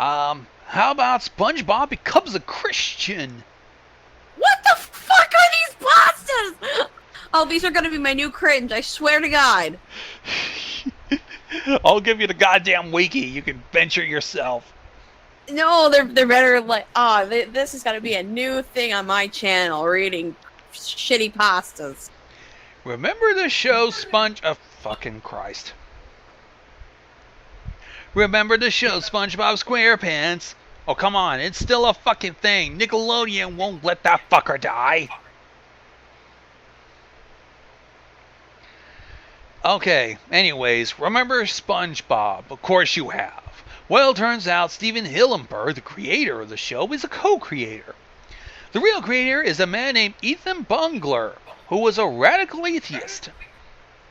How about SpongeBob becomes a Christian? What the fuck are these pastas? Oh, these are gonna be my new cringe, I swear to God. I'll give you the goddamn wiki. You can venture yourself. No, they're better like, this is gonna be a new thing on my channel, reading shitty pastas. Remember the show Oh, fucking Christ. Remember the show SpongeBob SquarePants? Oh, come on. It's still a fucking thing. Nickelodeon won't let that fucker die. Okay, anyways, remember SpongeBob? Of course you have. Well, turns out Steven Hillenburg, the creator of the show, is a co-creator. The real creator is a man named Ethan Bungler, who was a radical atheist.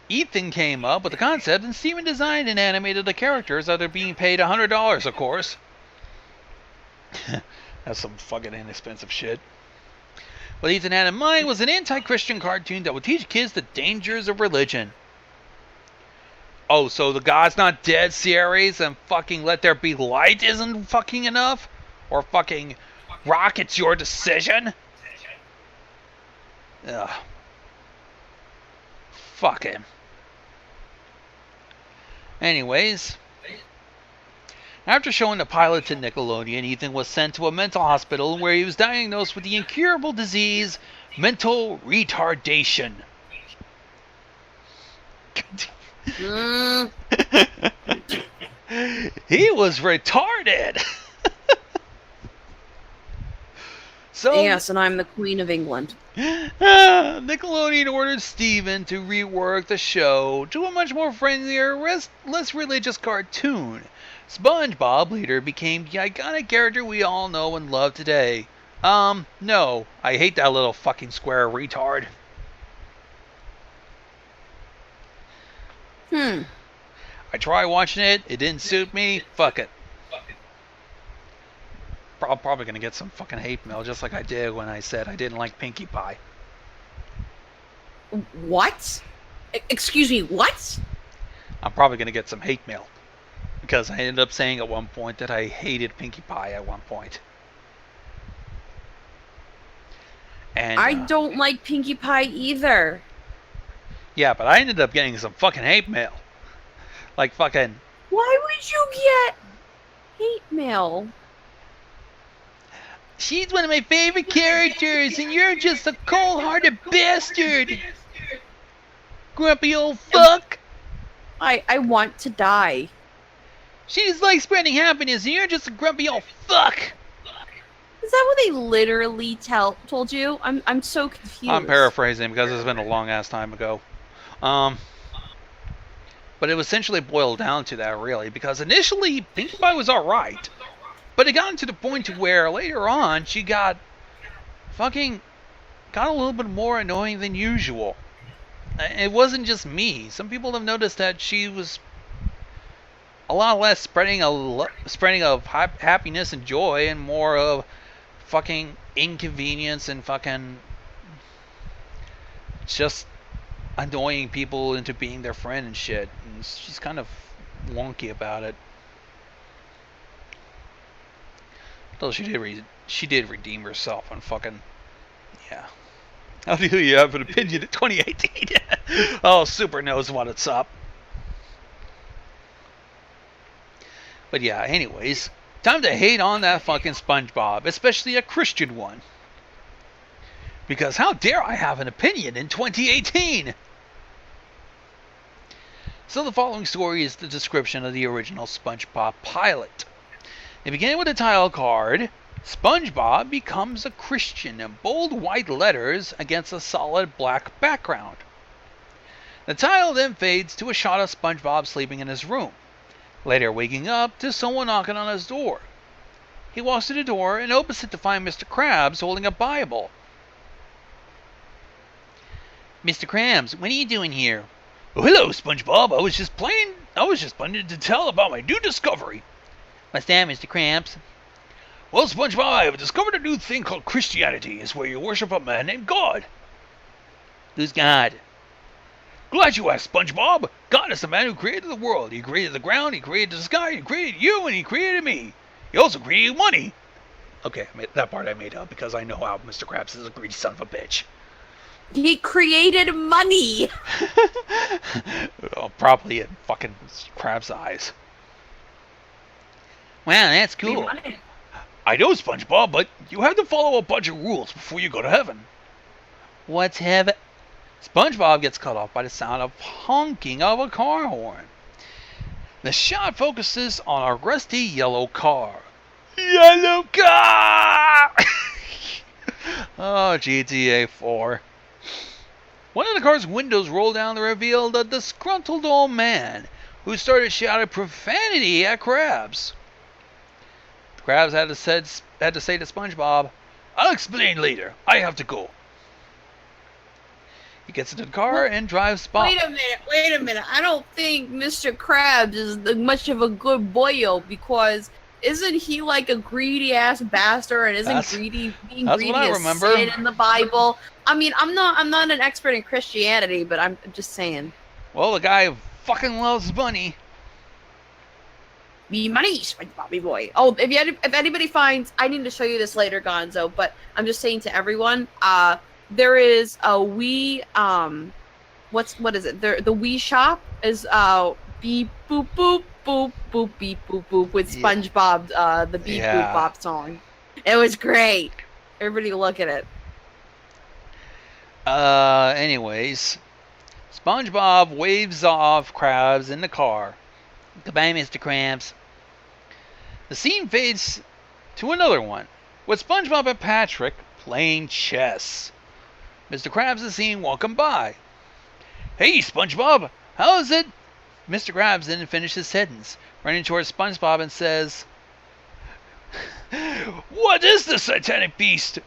Ethan came up with the concept, and Steven designed and animated the characters after being paid $100, of course. That's some fucking inexpensive shit. What Ethan had in mind was an anti-Christian cartoon that would teach kids the dangers of religion. Oh, so the God's Not Dead series and fucking Let There Be Light isn't fucking enough? Or fucking Rock, It's Your Decision? Ugh. Fuck him. Anyways, after showing the pilot to Nickelodeon, Ethan was sent to a mental hospital where he was diagnosed with the incurable disease, mental retardation. He was retarded. So, yes, and I'm the Queen of England. Nickelodeon ordered Steven to rework the show to a much more friendlier, less religious cartoon. SpongeBob later became the iconic character we all know and love today. No, I hate that little fucking square retard. I tried watching it, it didn't suit me, fuck it. I'm probably going to get some fucking hate mail, just like I did when I said I didn't like Pinkie Pie. What? Excuse me, what? I'm probably going to get some hate mail. Because I ended up saying at one point that I hated Pinkie Pie at one point. And I don't like Pinkie Pie either. Yeah, but I ended up getting some fucking hate mail. Like fucking... Why would you get hate mail? She's one of my favorite characters, and you're just a cold-hearted bastard. Grumpy old fuck. I want to die. She's like spreading happiness, and you're just a grumpy old fuck. Is that what they literally told you? I'm so confused. I'm paraphrasing because it's been a long-ass time ago. But it was essentially boiled down to that, really, because initially, Pinkie Pie was alright. But it got to the point to where later on she got a little bit more annoying than usual. It wasn't just me. Some people have noticed that she was a lot less spreading of happiness and joy and more of fucking inconvenience and fucking just annoying people into being their friend and shit. And she's kind of wonky about it. Though she did redeem herself and fucking, yeah. How do you have an opinion in 2018? Oh, Super knows what it's up. But yeah, anyways, time to hate on that fucking SpongeBob, especially a Christian one. Because how dare I have an opinion in 2018? So the following story is the description of the original SpongeBob pilot. They begin with the title card, SpongeBob becomes a Christian in bold white letters against a solid black background. The title then fades to a shot of SpongeBob sleeping in his room, later waking up to someone knocking on his door. He walks to the door and opens it to find Mr. Krabs holding a Bible. Mr. Krabs, what are you doing here? Oh, hello, SpongeBob. I was just planning to tell about my new discovery. What's that, Mr. Krabs? Well, SpongeBob, I have discovered a new thing called Christianity. It's where you worship a man named God. Who's God? Glad you asked, SpongeBob. God is the man who created the world. He created the ground, he created the sky, he created you, and he created me. He also created money. Okay, that part I made up because I know how Mr. Krabs is a greedy son of a bitch. He created money. Oh, probably in fucking Krabs' eyes. Wow, that's cool. I know, SpongeBob, but you have to follow a bunch of rules before you go to heaven. What's heaven? SpongeBob gets cut off by the sound of honking of a car horn. The shot focuses on a rusty yellow car. Yellow car! Oh, GTA 4. One of the car's windows rolled down to reveal the disgruntled old man who started shouting profanity at Krabs. Krabs had to say to SpongeBob, "I'll explain later. I have to go." He gets into the car and drives Bob. Wait a minute. I don't think Mr. Krabs is much of a good boyo because isn't he like a greedy ass bastard and isn't being greedy a sin in the Bible? I mean, I'm not an expert in Christianity, but I'm just saying. Well, the guy fucking loves money. Me money, SpongeBobby boy. Oh, if anybody finds, I need to show you this later, Gonzo. But I'm just saying to everyone, there is a Wii, what is it? The Wii shop is beep boop boop boop boop beep boop boop with SpongeBob, the beep boop bop song. It was great. Everybody look at it. Anyways, SpongeBob waves off Krabs in the car. Goodbye, Mr. Krabs. The scene fades to another one, with SpongeBob and Patrick playing chess. Mr. Krabs is seen walking by. "Hey, SpongeBob, how is it?" Mr. Krabs didn't finish his sentence, running towards SpongeBob and says, "What is the satanic beast?"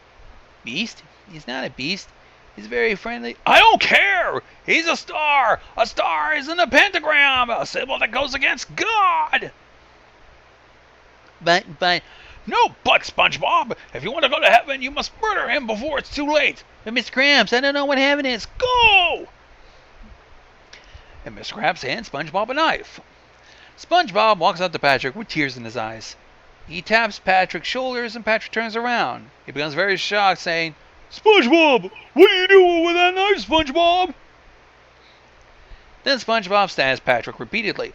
"Beast? He's not a beast. He's very friendly." "I don't care! He's a star! A star is in the pentagram! A symbol that goes against God!" But... "No but, SpongeBob! If you want to go to heaven, you must murder him before it's too late!" "But Mr. Krabs, I don't know what heaven is." "Go!" And Mr. Krabs hands SpongeBob a knife. SpongeBob walks up to Patrick with tears in his eyes. He taps Patrick's shoulders and Patrick turns around. He becomes very shocked, saying, "SpongeBob, what are you doing with that knife, SpongeBob?" Then SpongeBob stabs Patrick repeatedly.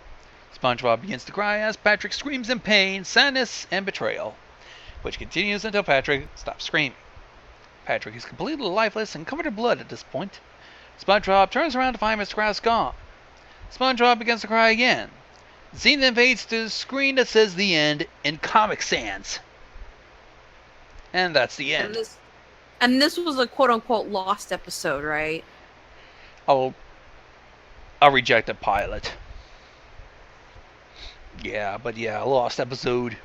SpongeBob begins to cry as Patrick screams in pain, sadness, and betrayal, which continues until Patrick stops screaming. Patrick is completely lifeless and covered in blood at this point. SpongeBob turns around to find Mr. Krabs gone. SpongeBob begins to cry again. The scene then fades to the screen that says "The End" in Comic Sans. And that's the end. And this was a quote-unquote lost episode, right? A rejected pilot. Yeah, but yeah, a lost episode.